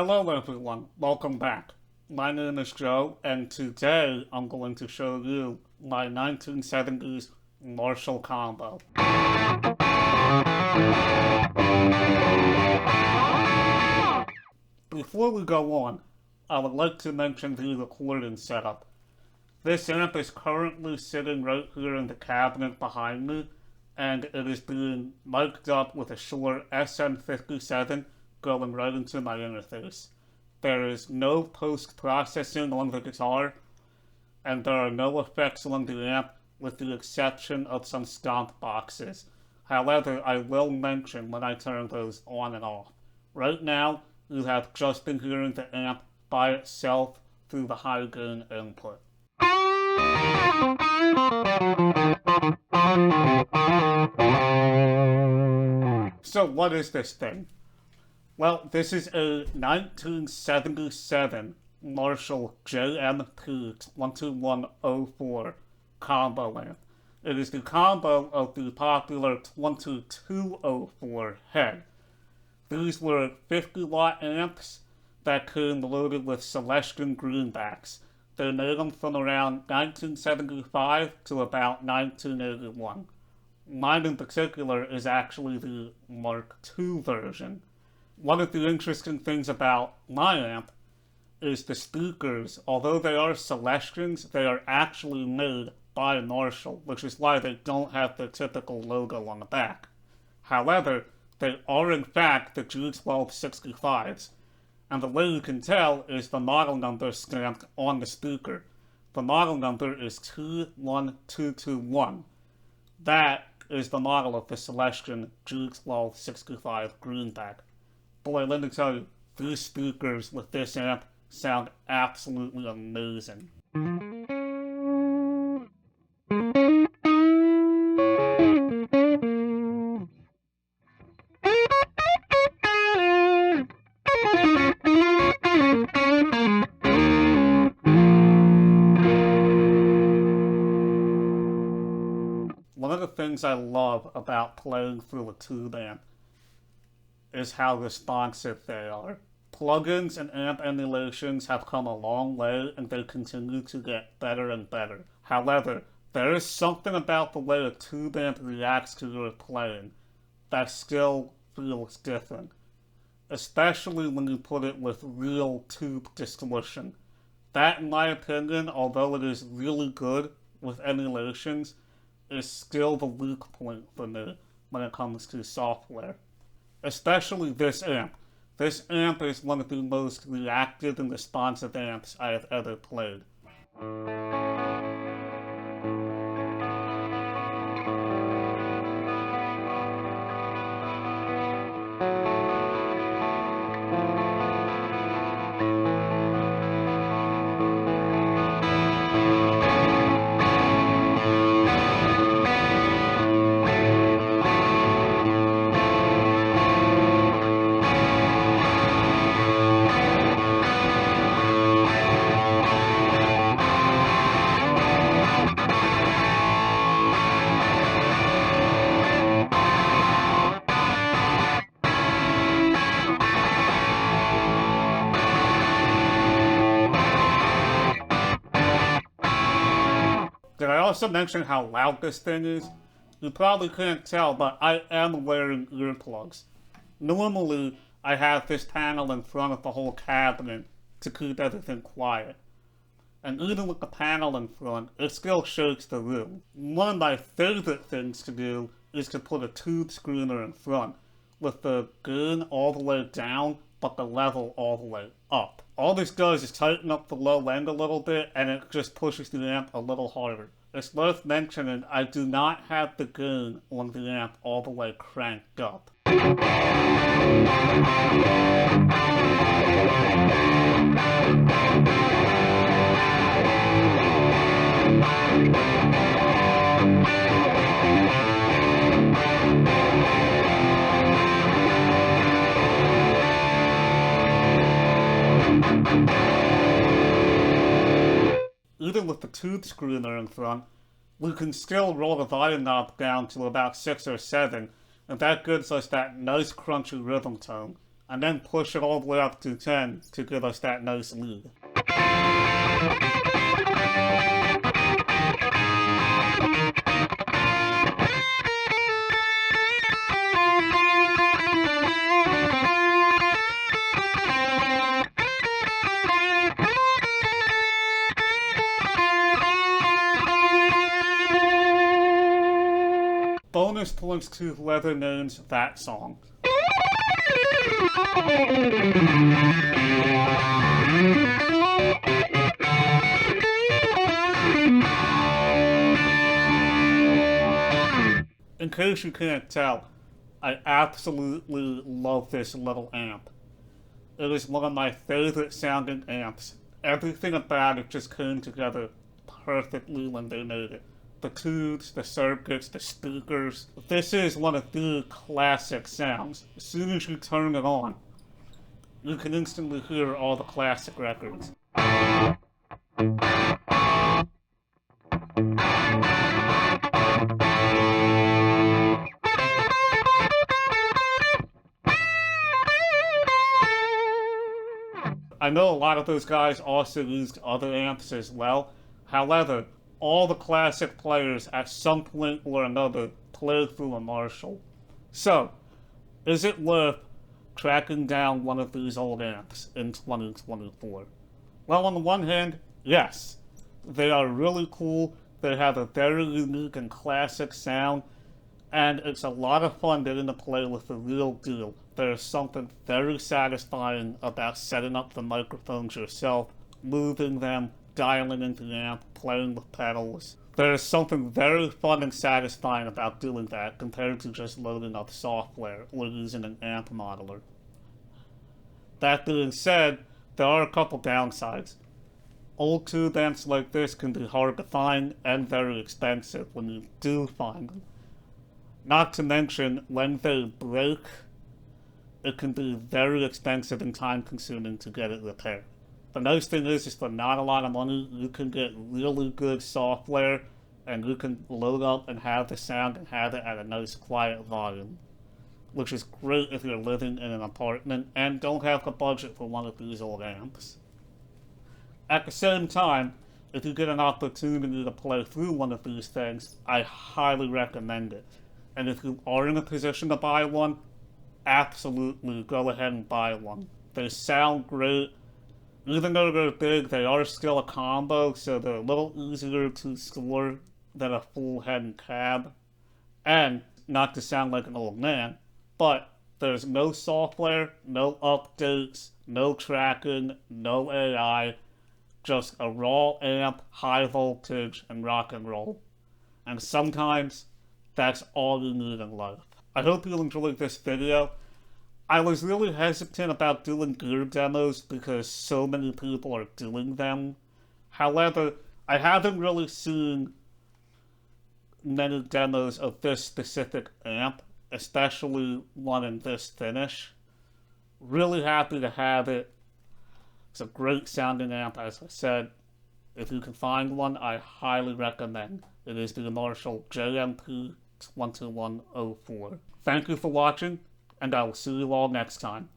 Hello everyone, welcome back. My name is Joe, and today I'm going to show you my 1970s Marshall combo. Before we go on, I would like to mention the recording setup. This amp is currently sitting right here in the cabinet behind me, and it is being mic'd up with a Shure SM57 going right into my interface. There is no post-processing on the guitar, and there are no effects on the amp with the exception of some stomp boxes. However, I will mention when I turn those on and off. Right now, you have just been hearing the amp by itself through the high gain input. So what is this thing? Well, this is a 1977 Marshall JMP 2104 combo amp. It is the combo of the popular 2204 head. These were 50-watt amps that came loaded with Celestian greenbacks. They made them from around 1975 to about 1981. Mine in particular is actually the Mark II version. One of the interesting things about my amp is the speakers. Although they are Celestians, they are actually made by Marshall, which is why they don't have the typical logo on the back. However, they are in fact the G1265s, and the way you can tell is the model number stamped on the speaker. The model number is T1221. That is the model of the Celestian G1265 greenback. Boy, let me tell you, these speakers with this amp sound absolutely amazing. One of the things I love about playing through a tube amp is how responsive they are. Plugins and amp emulations have come a long way, and they continue to get better and better. However, there is something about the way a tube amp reacts to your playing that still feels different, especially when you put it with real tube distortion. That, in my opinion, although it is really good with emulations, is still the weak point for me when it comes to software. Especially this amp. This amp is one of the most reactive and responsive amps I have ever played. Did I also mention how loud this thing is? You probably can't tell, but I am wearing earplugs. Normally, I have this panel in front of the whole cabinet to keep everything quiet. And even with the panel in front, it still shakes the room. One of my favorite things to do is to put a tube screener in front, with the gain all the way down, but the level all the way up. All this does is tighten up the low end a little bit, and it just pushes the amp a little harder. It's worth mentioning I do not have the gain on the amp all the way cranked up. Even with the tube screener in front, we can still roll the volume knob down to about 6 or 7, and that gives us that nice crunchy rhythm tone and then push it all the way up to 10 to give us that nice lead. Bonus points to whoever names that song. In case you can't tell, I absolutely love this little amp. It is one of my favorite sounding amps. Everything about it just came together perfectly when they made it. The tubes, the circuits, the speakers. This is one of the classic sounds. As soon as you turn it on, you can instantly hear all the classic records. I know a lot of those guys also used other amps as well. However, all the classic players at some point or another played through a Marshall. So, is it worth tracking down one of these old amps in 2024? Well, on the one hand, yes. They are really cool, they have a very unique and classic sound, and it's a lot of fun getting to play with the real deal. There's something very satisfying about setting up the microphones yourself, moving them, dialing into the amp, playing with pedals. There is something very fun and satisfying about doing that compared to just loading up software or using an amp modeler. That being said, there are a couple downsides. Old tube amps like this can be hard to find and very expensive when you do find them. Not to mention, when they break, it can be very expensive and time-consuming to get it repaired. The nice thing is for not a lot of money, you can get really good software, and you can load up and have the sound and have it at a nice quiet volume, which is great if you're living in an apartment and don't have the budget for one of these old amps. At the same time, if you get an opportunity to play through one of these things, I highly recommend it. And if you are in a position to buy one, absolutely go ahead and buy one. They sound great. Even though they're big, they are still a combo, so they're a little easier to store than a full head and cab. And, not to sound like an old man, but there's no software, no updates, no tracking, no AI, just a raw amp, high voltage, and rock and roll. And sometimes, that's all you need in life. I hope you enjoyed this video. I was really hesitant about doing gear demos because so many people are doing them. However, I haven't really seen many demos of this specific amp, especially one in this finish. Really happy to have it. It's a great sounding amp, as I said. If you can find one, I highly recommend. It is the Marshall JMP 2104. Thank you for watching, and I will see you all next time.